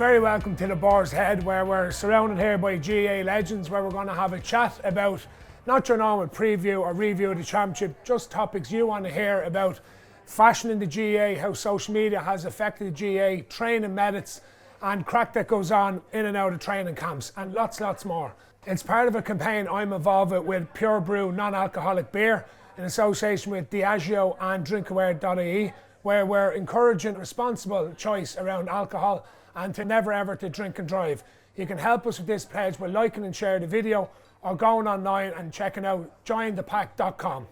very welcome to the Boar's Head, where we're surrounded here by GAA legends, where we're going to have a chat about not your normal preview or review of the championship, just topics you want to hear about fashion in the GAA, how social media has affected the GAA, training methods and crack that goes on in and out of training camps, and lots more. It's part of a campaign I'm involved with Pure Brew non-alcoholic beer in association with Diageo and drinkaware.ie, where we're encouraging responsible choice around alcohol and to never ever to drink and drive. You can help us with this pledge by liking and sharing the video or going online and checking out jointhepack.com.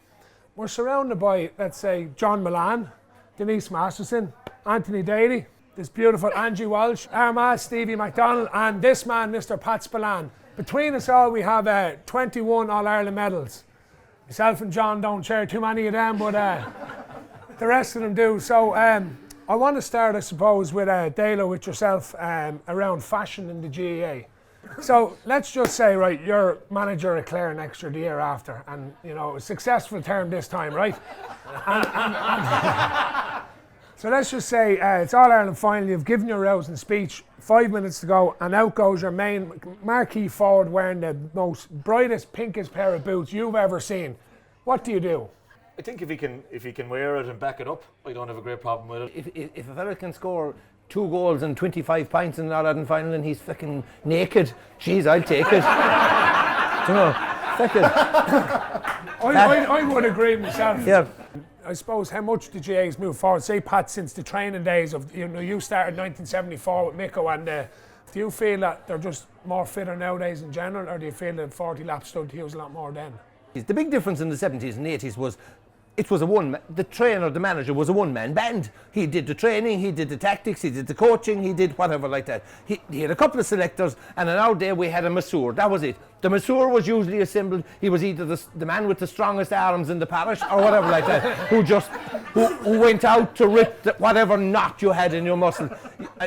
We're surrounded by, let's say, John Milan, Denise Masterson, Anthony Daly, this beautiful Angie Walsh, Armagh, Stevie McDonald, and this man, Mr. Pat Spillane. Between us all, we have 21 All-Ireland medals. Myself and John don't share too many of them, but the rest of them do. So I want to start, I suppose, with Dalo, with yourself, around fashion in the GAA. So let's just say, right, you're manager of Clare next year, the year after, and you know, a successful term this time, right? So let's just say it's All-Ireland final, you've given your rousing speech, 5 minutes to go, and out goes your main marquee forward wearing the most brightest, pinkest pair of boots you've ever seen. What do you do? I think if he can wear it and back it up, I don't have a great problem with it. If a fella can score 2 goals and 25 pints in an All-Ireland final and he's fucking naked, jeez, I'll take it. You know, fucking. I would agree myself. Yeah. I suppose how much the GAA's moved forward. Say, Pat, since the training days of, you know, you started 1974 with Miko, and do you feel that they're just more fitter nowadays in general, or do you feel that 40 laps stood to use a lot more then? The big difference in the 70s and 80s was it was the trainer, the manager was a one-man band. He did the training, he did the tactics, he did the coaching, he did whatever like that. He had a couple of selectors, and in our day we had a masseur, that was it. The masseur was usually assembled, he was either the man with the strongest arms in the parish or whatever like that, who went out to rip whatever knot you had in your muscle.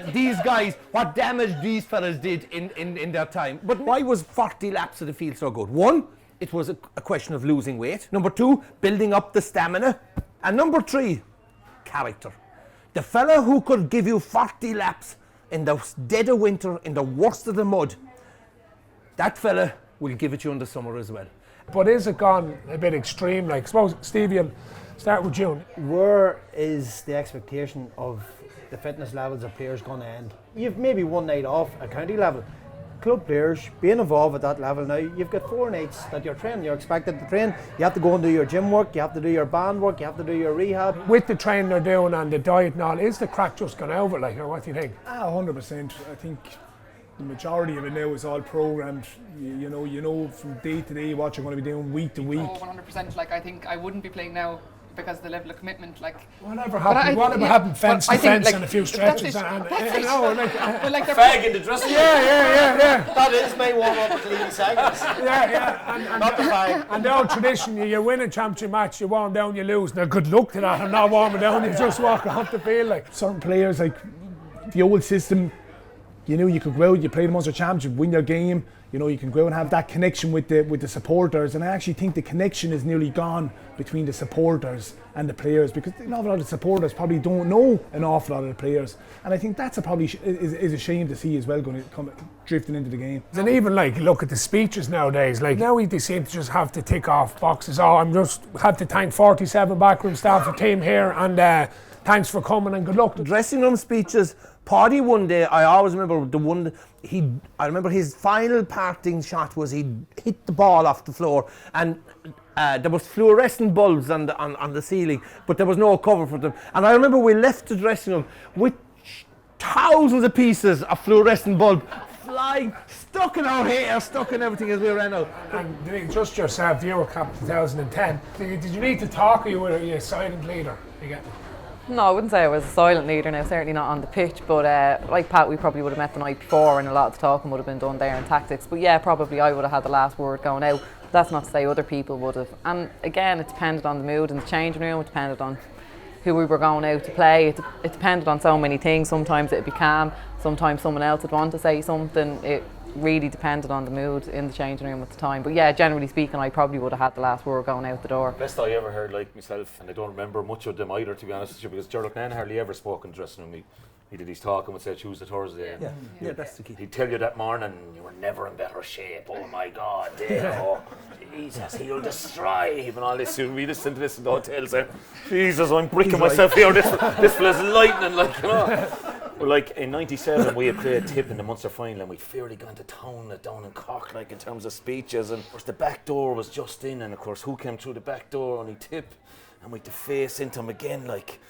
These guys, what damage these fellas did in their time. But why was 40 laps of the field so good? One, it was a question of losing weight. Number 2, building up the stamina. And number 3, character. The fella who could give you 40 laps in the dead of winter, in the worst of the mud, that fella will give it you in the summer as well. But is it gone a bit extreme? Like, suppose, Stevie, I'll start with you. Where is the expectation of the fitness levels of players going to end? You've maybe one night off at county level. Club players being involved at that level now, you've got 4 nights that you're training, you're expected to train. You have to go and do your gym work, you have to do your band work, you have to do your rehab. With the training they're doing and the diet and all, is the crack just gone over, like, or what do you think? 100%. I think the majority of it now is all programmed. You know from day to day what you're going to be doing, week to week. Oh, 100%. Like, I think I wouldn't be playing now because of the level of commitment, like whatever happened fence to fence like, and a few stretches and you know, like fag in the dressing room. Yeah. That is my warm up at Leaving Seconds. Yeah. Not the fag. And the old tradition, you win a championship match, you warm down, you lose. Now good luck to that. I'm not warming down, you just walk off the field. Like certain players, like the old system, you know, you could go out, you play the Munster Championship, win your game. You know, you can go out and have that connection with the supporters, and I actually think the connection is nearly gone between the supporters and the players, because an awful lot of supporters probably don't know an awful lot of the players, and I think that's is a shame to see as well, going to come drifting into the game. And even like look at the speeches nowadays, like now they seem to just have to tick off boxes. Oh, I'm just have to thank 47 backroom staff, the team here, and thanks for coming and good luck. Dressing room speeches. Paddy one day, I always remember the one, I remember his final parting shot was he hit the ball off the floor, and there was fluorescent bulbs on the ceiling, but there was no cover for them. And I remember we left the dressing room with thousands of pieces of fluorescent bulb flying, stuck in our hair, stuck in everything as we ran out. And just yourself, you were captain 2010. Did you need to talk, or you were a silent leader? You get me? No, I wouldn't say I was a silent leader now, certainly not on the pitch, but like Pat, we probably would have met the night before and a lot of the talking would have been done there in tactics, but yeah, probably I would have had the last word going out. That's not to say other people would have. And again, it depended on the mood in the changing room, it depended on who we were going out to play, it depended on so many things. Sometimes it'd be calm, sometimes someone else would want to say something. It really depended on the mood in the changing room at the time. But yeah, generally speaking, I probably would have had the last word going out the door. Best I ever heard, like myself, and I don't remember much of them either, to be honest with you, because Gerald Nan hardly ever spoke in the dressing room. he did his talk and would say Tuesday, Thursday. Yeah, that's the key. He'd tell you that morning, you were never in better shape. Oh my God, oh, Jesus, he'll destroy him and all this. We listen to this in the hotel saying, Jesus, I'm bricking myself here. This fella's lightning, like, you know. Well, like in '97, we had played Tip in the Munster final, and we'd fairly gone to town down in Cork, like in terms of speeches. And of course, the back door was just in, and of course, who came through the back door? Only Tip, and we had to face into him again, like.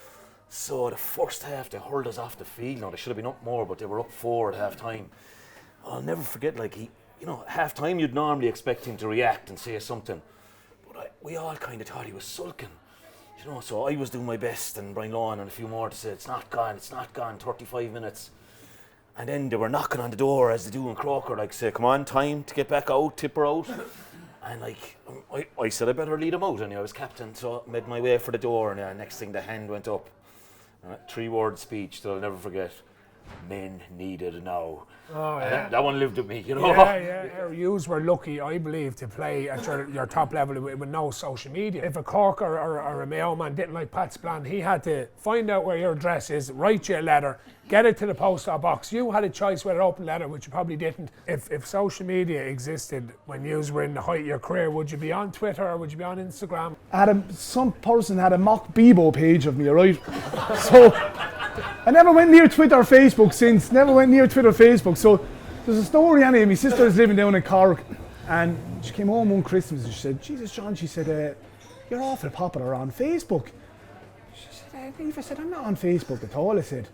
So the first half, they hurled us off the field. Now they should have been up more, but they were up 4 at half time. I'll never forget, like half time you'd normally expect him to react and say something, but we all kind of thought he was sulking, So I was doing my best, and Brian Lawn and a few more to say it's not gone. 35 minutes, and then they were knocking on the door as they do in Croker, like say, come on, time to get back out, tip her out. And like I said, I better lead him out, and I was captain, so I made my way for the door, and next thing the hand went up. 3-word speech that I'll never forget. Men needed now. Oh, yeah. That one lived with me, Yeah. Yous were lucky, I believe, to play at your top level with no social media. If a Cork or a Mayo man didn't like Pat's plan, he had to find out where your address is, write you a letter, get it to the post box. You had a choice whether open letter, which you probably didn't. If social media existed when yous were in the height of your career, would you be on Twitter or would you be on Instagram? Some person had a mock Bebo page of me, right? So I never went near Twitter or Facebook since. So there's a story anyway. My sister is living down in Cork, and she came home one Christmas and she said, Jesus, John, she said, you're awful popular on Facebook. She said, Eva said, I'm not on Facebook at all, I said.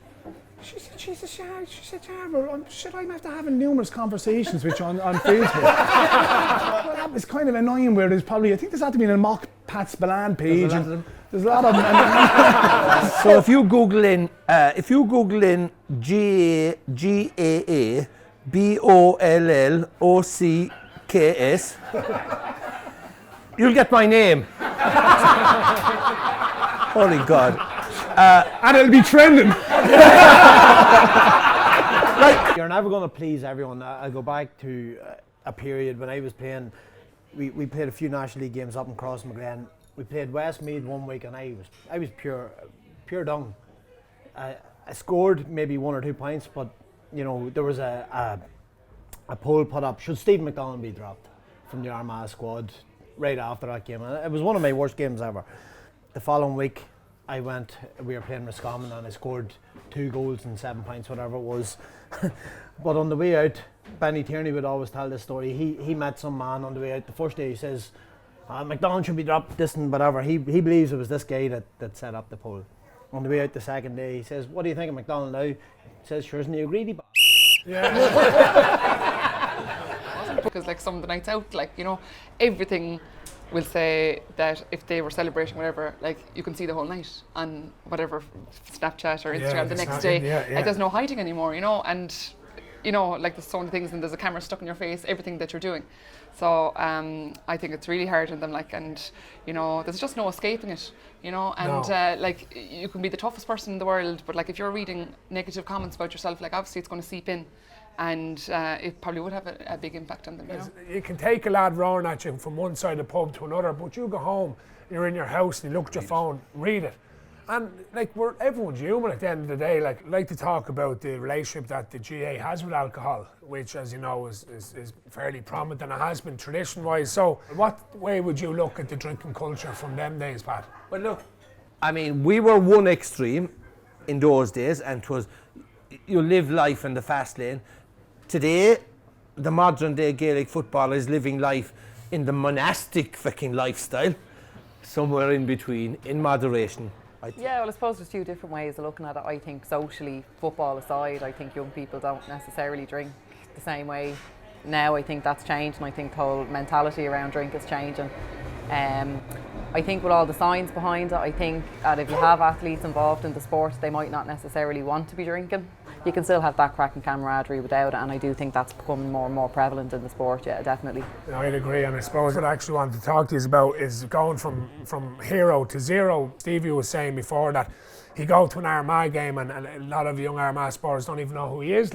She said, Jesus, yeah. She said, yeah, I'm after having numerous conversations with you on Facebook. Well, that was kind of annoying where there's probably, I think there's had to be a mock Pat Spillane page. There's a lot of them. So if you Google in GAA BOLLOCKS, you'll get my name. Holy God. And it'll be trending. You're never going to please everyone. I'll go back to a period when I was playing. We played a few National League games up in Crossmaglen. We played Westmeath one week, and I was pure dung. I scored maybe 1 or 2 points, but there was a poll put up: should Stephen McDonald be dropped from the Armagh squad right after that game? And it was one of my worst games ever. The following week, we were playing Roscommon, and I scored 2 goals and 7 points, whatever it was. But on the way out, Benny Tierney would always tell this story. He met some man on the way out. The first day he says, McDonald should be dropped, this and whatever. He believes it was this guy that set up the poll. On the way out the second day, he says, what do you think of McDonald now? He says, sure, isn't he a greedy b****? Yeah. Because like some of the nights out, everything will say that if they were celebrating whatever, like you can see the whole night on whatever Snapchat or Instagram the next day. Like there's no hiding anymore, and like there's so many things, and there's a camera stuck in your face, everything that you're doing. So I think it's really hard on them, and there's just no escaping it, and like you can be the toughest person in the world, but like if you're reading negative comments about yourself, like obviously it's going to seep in. And it probably would have a big impact on them. You can take a lad roaring at you from one side of the pub to another, but you go home, you're in your house, and you look at your phone, read it. And like everyone's human at the end of the day. Like to talk about the relationship that the GAA has with alcohol, which, as you know, is fairly prominent, and it has been tradition-wise. So what way would you look at the drinking culture from them days, Pat? Well, look, I mean, we were one extreme in those days, and 'twas you live life in the fast lane. Today, the modern day Gaelic footballer is living life in the monastic fucking lifestyle, somewhere in between, in moderation. Yeah, well, I suppose there's 2 different ways of looking at it. I think socially, football aside, I think young people don't necessarily drink the same way now. I think that's changed, and I think the whole mentality around drink is changing. I think with all the science behind it, I think that if you have athletes involved in the sport, they might not necessarily want to be drinking. You can still have that cracking camaraderie without it, and I do think that's becoming more and more prevalent in the sport, yeah, definitely. I'd agree, and I suppose what I actually want to talk to you about is going from hero to zero. Stevie was saying before that he go to an Armagh game, and a lot of young Armagh supporters don't even know who he is,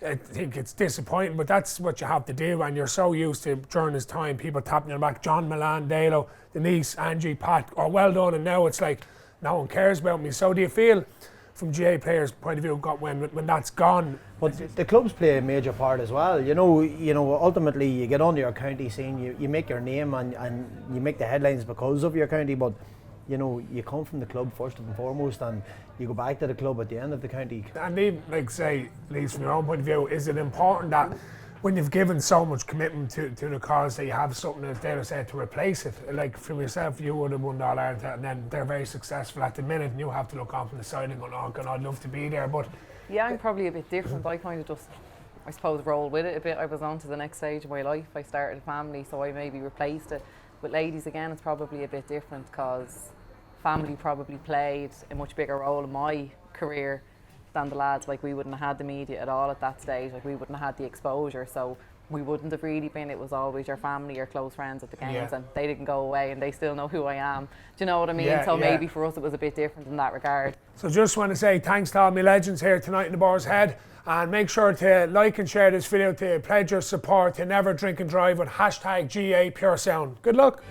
I think it's disappointing, but that's what you have to do, and you're so used to, during his time, people tapping your back, John Milan, Dalo, Denise, Angie, Pat, well done, and now it's like, no one cares about me. So do you feel, from GA players' point of view got when that's gone. But the clubs play a major part as well. You know, ultimately you get onto your county scene, you make your name and you make the headlines because of your county, but you know, you come from the club first and foremost, and you go back to the club at the end of the county. And even, like say, at least from your own point of view, is it important that when you've given so much commitment to the cause that you have something, as Dale said, to replace it? Like from yourself, you would have won the All-Ireland, and then they're very successful at the minute, and you have to look on from the side and go, oh God, I'd love to be there. But Yeah, I'm probably a bit different. I kind of just, I suppose, roll with it a bit. I was on to the next stage of my life. I started a family, so I maybe replaced it. With ladies, again, it's probably a bit different because family probably played a much bigger role in my career than the lads. Like, we wouldn't have had the media at all at that stage. Like, we wouldn't have had the exposure, so we wouldn't have really been. It was always your family, your close friends at the games, and they didn't go away, and they still know who I am. Do you know what I mean? So maybe for us it was a bit different in that regard. So just want to say thanks to all my legends here tonight in the Boar's Head, and make sure to like and share this video to pledge your support to Never Drink and Drive with #GA Pure Sound. Good luck.